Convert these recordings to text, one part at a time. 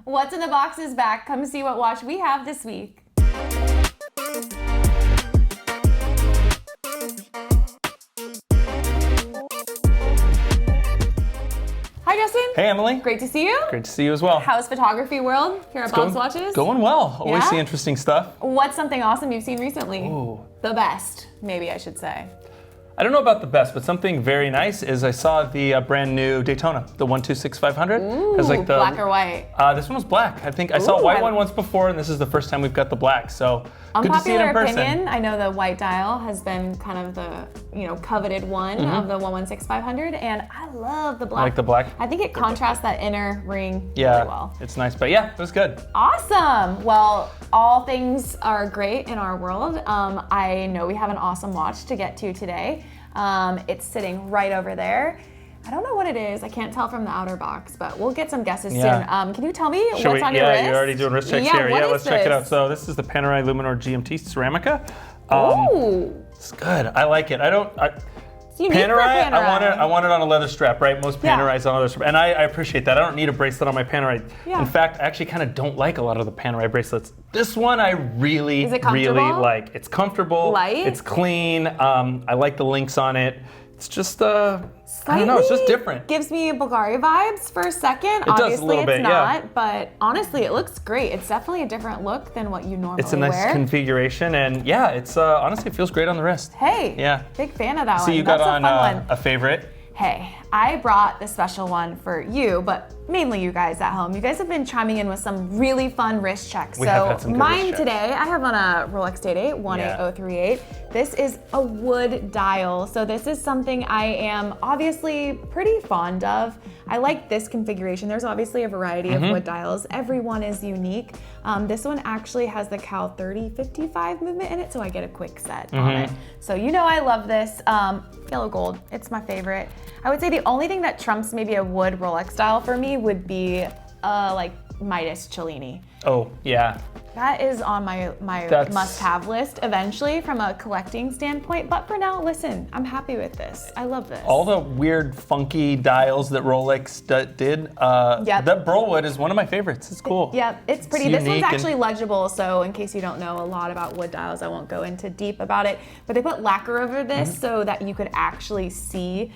What's in the Box is back. Come see what watch we have this week. Hi, Justin. Hey, Emily. Great to see you. Great to see you as well. How's photography world here at Bob's Watches? Going well. Always Yeah? see interesting stuff. What's something awesome you've seen recently? Ooh. The best, maybe I should say. I don't know about the best, but something very nice is I saw the brand new Daytona, the 126-500. Ooh, Has like the, black or white? This one was black. I think I saw a white one once before, and this is the first time we've got the black. So good to see it in person. Opinion, I know the white dial has been kind of the coveted one of the 116-500, and I love the black. I like the black. I think it contrasts that inner ring Yeah, really well. it's nice, but yeah, it was good. Awesome. Well, all things are great in our world. I know we have an awesome watch to get to today. It's sitting right over there. I don't know what it is. I can't tell from the outer box, but we'll get some guesses soon. Can you tell me what's on your wrist? Yeah, you're already doing wrist checks here. Yeah, let's check it out. So this is the Panerai Luminor GMT Ceramica. Ooh. It's good. I like it. It's unique for Panerai. I want it on a leather strap, right? Most Panerais on a leather strap. And I appreciate that. I don't need a bracelet on my Panerai. Yeah. In fact, I actually kind of don't like a lot of the Panerai bracelets. This one I really, Is it really comfortable? like. It's comfortable. Light? It's clean. I like the links on it. It's just, I don't know, it's just different. Gives me Bulgari vibes for a second. It does a Obviously little bit, it's not, but honestly it looks great. It's definitely a different look than what you normally It's a nice wear. configuration, and yeah, it's honestly, it feels great on the wrist. Hey, yeah, big fan of that one. So you That's got on a fun one. a favorite. Hey, I brought the special one for you, but mainly you guys at home. You guys have been chiming in with some really fun wrist checks. We have had some good mine wrist checks. today, I have on a Rolex Datejust 18038. This is a wood dial. So this is something I am obviously pretty fond of. I like this configuration. There's obviously a variety of wood dials. Every one is unique. This one actually has the Cal 3055 movement in it, so I get a quick set on it. So you know I love this. Yellow gold, it's my favorite. I would say the only thing that trumps maybe a wood Rolex dial for me would be like Midas Cellini. Oh, yeah. That is on my must-have list eventually from a collecting standpoint. But for now, listen, I'm happy with this. I love this. All the weird, funky dials that Rolex did, that Burlwood is one of my favorites. It's cool. Yep, it's pretty. This one's actually legible, so in case you don't know a lot about wood dials, I won't go into deep about it. But they put lacquer over this so that you could actually see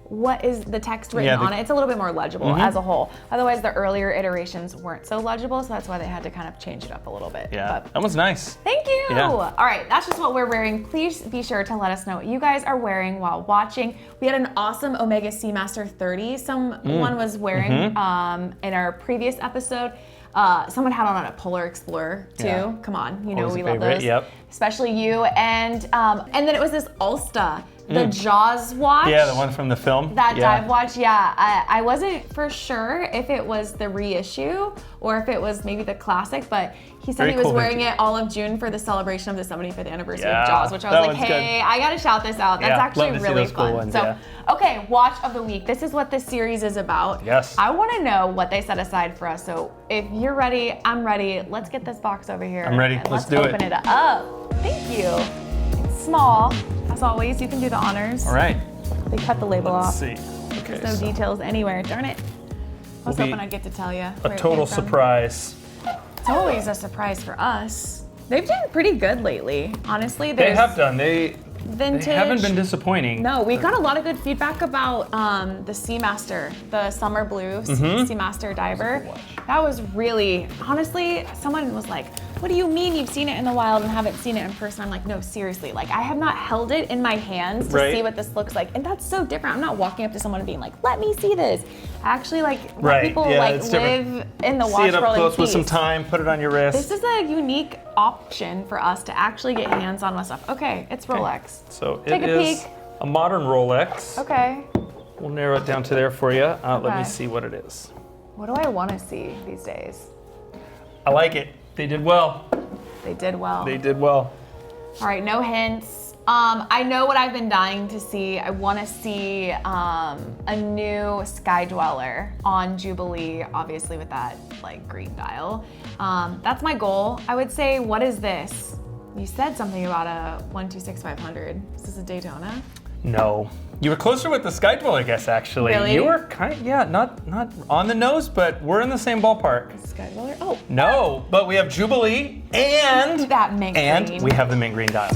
what is the text written on it. It's a little bit more legible as a whole. Otherwise, the earlier iterations weren't so legible, so that's why they had to kind of change it up a little bit. Yeah, that was nice. Thank you. Yeah. All right, that's just what we're wearing. Please be sure to let us know what you guys are wearing while watching. We had an awesome Omega Seamaster 30 someone was wearing in our previous episode. Someone had on a Polar Explorer too. Yeah. Come on, you Always know we a love favorite, those. yep. Especially you. And then it was this Ulsta, the Jaws watch. Yeah, the one from the film. That dive watch, I wasn't for sure if it was the reissue or if it was maybe the classic, but he said he was wearing it all of June for the celebration of the 75th anniversary of Jaws, which I was like, hey, I gotta shout this out. That's actually really fun. Cool ones, okay, watch of the week. This is what this series is about. Yes. I wanna know what they set aside for us. So if you're ready, I'm ready. Let's get this box over here. I'm ready. Let's do it. Open it up. Thank you. It's small. As always, you can do the honors. All right. They cut the label off. Let's see. Okay, There's no details anywhere. Darn it. I was hoping I'd get to tell you. A total surprise. It's always a surprise for us. They've done pretty good lately, honestly. They have done. They vintage. haven't been disappointing. No, we got a lot of good feedback about the Seamaster, the Summer Blue Seamaster diver. That was really, honestly, someone was like, what do you mean you've seen it in the wild and haven't seen it in person? I'm like, no, seriously. Like, I have not held it in my hands to see what this looks like. And that's so different. I'm not walking up to someone and being like, let me see this. I actually let people live in the watch see it up world close in with peace. some time, put it on your wrist. This is a unique option for us to actually get hands-on with stuff. Okay, it's Rolex. So Take it a is peek. a modern Rolex. Okay. We'll narrow it down to there for you. Let me see what it is. What do I want to see these days? I like it. They did well. They did well. They did well. All right, no hints. I know what I've been dying to see. I want to see a new Sky Dweller on Jubilee, obviously with that like green dial. That's my goal. I would say, what is this? You said something about a 126-500. Is this a Daytona? No, You were closer with the Sky Dweller, I guess, actually. Really? You were kind of, yeah, not on the nose, but we're in the same ballpark. Sky Dweller? Oh. No, but we have Jubilee and that mint green. And we have the mint green dial.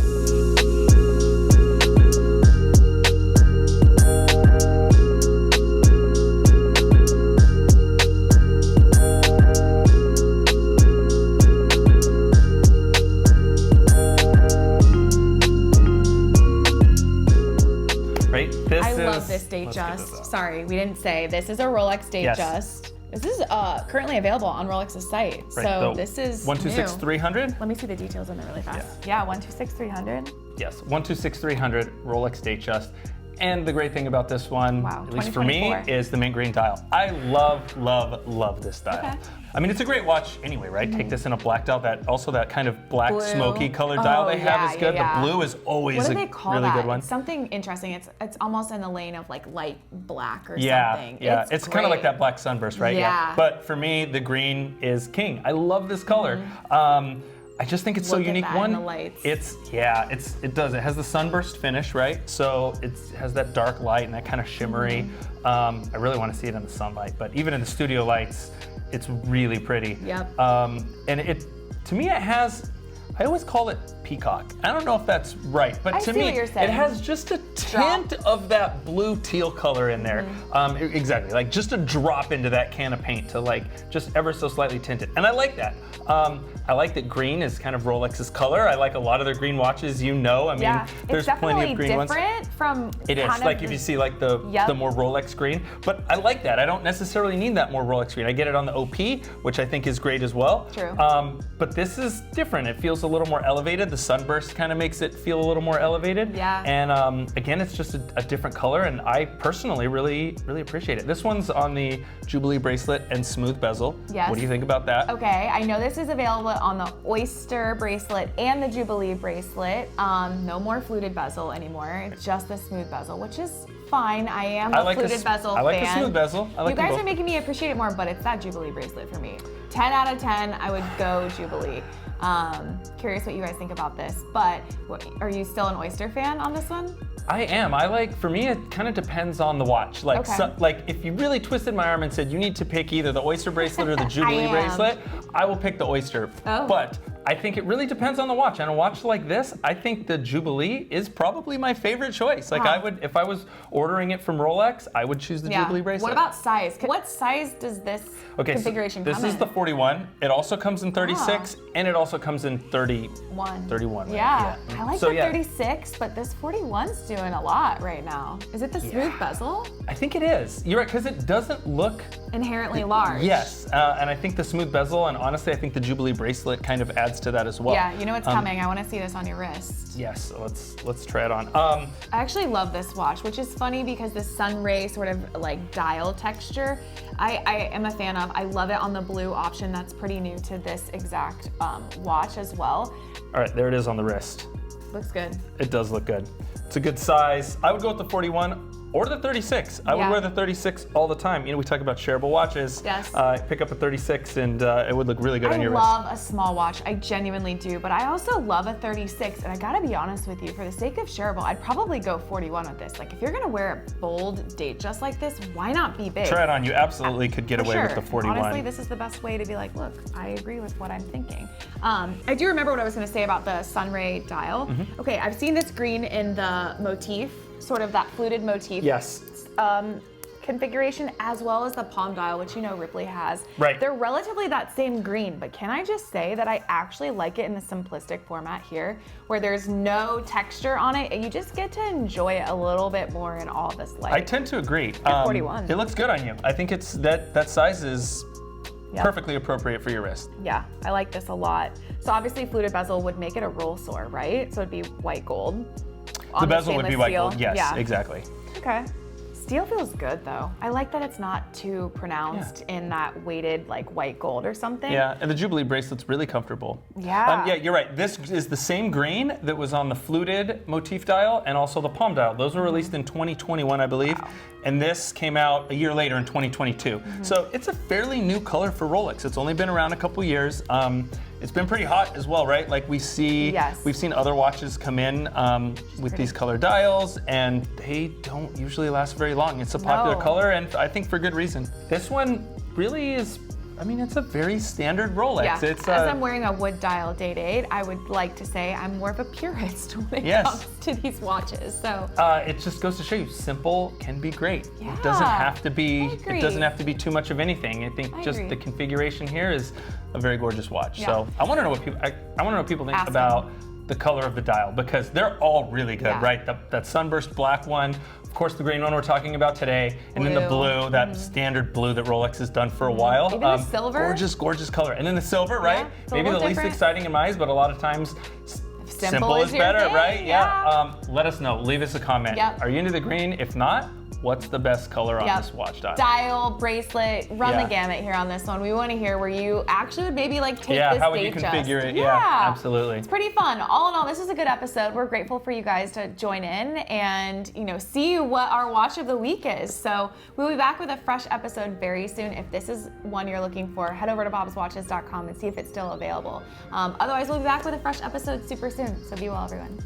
I love this Datejust. Sorry, we didn't say. This is a Rolex Datejust. Yes. This is currently available on Rolex's site. Right, so this is 126-300. Let me see the details on it really fast. Yeah, 126-300. Yes, 126-300 Rolex Datejust. And the great thing about this one, at least for me, is the mint green dial. I love this dial. Okay. I mean, it's a great watch anyway, right? Take this in a black dial. That kind of black blue, smoky colored dial they have is good. The blue is always a really good one. It's something interesting. It's almost in the lane of like light black or something. Yeah, it's kind of like that black sunburst, right? Yeah. But for me, the green is king. I love this color. I just think it's so unique. In the lights. It does. It has the sunburst finish, right? So it has that dark light and that kind of shimmery. I really want to see it in the sunlight, but even in the studio lights, it's really pretty. Yep. And to me, it has, I always call it peacock. I don't know if that's right, but to me, it has just a tint of that blue teal color in there. Exactly, like just a drop into that can of paint to like just ever so slightly tint it. And I like that. I like that green is kind of Rolex's color. I like a lot of their green watches, I mean, there's plenty of green ones. It's definitely different from It is, like if you see like the more Rolex green, but I like that. I don't necessarily need that more Rolex green. I get it on the OP, which I think is great as well. True. But this is different. It feels a little more elevated. The sunburst kind of makes it feel a little more elevated. Yeah. And again, it's just a different color, and I personally really appreciate it. This one's on the Jubilee bracelet and smooth bezel. Yes. What do you think about that? Okay, I know this is available on the Oyster bracelet and the Jubilee bracelet. No more fluted bezel anymore. It's just the smooth bezel, which is fine. I am a fluted bezel fan. I like the smooth bezel. You guys are making me appreciate it more, but it's that Jubilee bracelet for me. 10 out of 10, I would go Jubilee. Curious what you guys think about this, but are you still an Oyster fan on this one? I am. For me, it kind of depends on the watch. Like, like if you really twisted my arm and said you need to pick either the Oyster bracelet or the Jubilee bracelet, I will pick the Oyster. Oh. But I think it really depends on the watch. And a watch like this, I think the Jubilee is probably my favorite choice. Like I would, if I was ordering it from Rolex, I would choose the Jubilee bracelet. What about size? What size does this configuration come in? This is the 41. It also comes in 36, and it also comes in 31. 31. Right? Yeah. I like the 36, but this 41's doing a lot right now. Is it the smooth bezel? I think it is. You're right, because it doesn't look inherently large. Yes, and I think the smooth bezel, and honestly, I think the Jubilee bracelet kind of adds to that as well. Yeah, you know what's coming. I want to see this on your wrist. Yes, let's try it on. I actually love this watch, which is funny because the sun ray sort of like dial texture, I am a fan of. I love it on the blue option. That's pretty new to this exact watch as well. All right, there it is on the wrist. Looks good. It does look good. It's a good size. I would go with the 41 or the 36. I would wear the 36 all the time. We talk about shareable watches. Yes. Pick up a 36 and it would look really good on your wrist. I love a small watch. I genuinely do, but I also love a 36. And I gotta be honest with you, for the sake of shareable, I'd probably go 41 with this. Like if you're gonna wear a bold date just like this, why not be big? Try it on. You absolutely could get away with the 41. Honestly, this is the best way to be like, look, I agree with what I'm thinking. I do remember what I was gonna say about the sunray dial. Okay, I've seen this green in the motif, sort of that fluted motif. Yes. Configuration, as well as the palm dial, which Ripley has. Right. They're relatively that same green, but can I just say that I actually like it in the simplistic format here, where there's no texture on it, and you just get to enjoy it a little bit more in all this light. I tend to agree. 41. It looks good on you. I think it's that size is perfectly appropriate for your wrist. Yeah, I like this a lot. So obviously fluted bezel would make it a roll sore, right? So it'd be white gold. The bezel would be white gold. Yes, exactly. Okay. Steel feels good though. I like that it's not too pronounced in that weighted like white gold or something. Yeah, and the Jubilee bracelet's really comfortable. Yeah. Yeah, you're right. This is the same grain that was on the fluted motif dial and also the palm dial. Those were released in 2021, I believe. Wow. And this came out a year later in 2022. So it's a fairly new color for Rolex. It's only been around a couple years. it's been pretty hot as well, right? Like we've seen other watches come in with these color dials, and they don't usually last very long. It's a popular color, and I think for good reason. This one really is, I mean, it's a very standard Rolex. Yeah. As I'm wearing a wood dial Date-8, I would like to say I'm more of a purist when it comes to these watches. So it just goes to show you, simple can be great. Yeah. It doesn't have to be. It doesn't have to be too much of anything. I think the configuration here is a very gorgeous watch. Yeah. So I want to know what people. I want to know what people think about the color of the dial, because they're all really good, right? That sunburst black one. Of course, the green one we're talking about today, and then the blue, that standard blue that Rolex has done for a while. Even the silver. Gorgeous, gorgeous color. And then the silver, right? Maybe the least exciting in my eyes, but a lot of times simple is better, right? Yeah. Let us know. Leave us a comment. Are you into the green? If not, what's the best color on this watch dial? Dial, bracelet, run the gamut here on this one. We want to hear where you actually would maybe like take this how would you configure it? Yeah, absolutely. It's pretty fun. All in all, this is a good episode. We're grateful for you guys to join in and see what our watch of the week is. So we'll be back with a fresh episode very soon. If this is one you're looking for, head over to bobswatches.com and see if it's still available. Otherwise, we'll be back with a fresh episode super soon. So be well, everyone.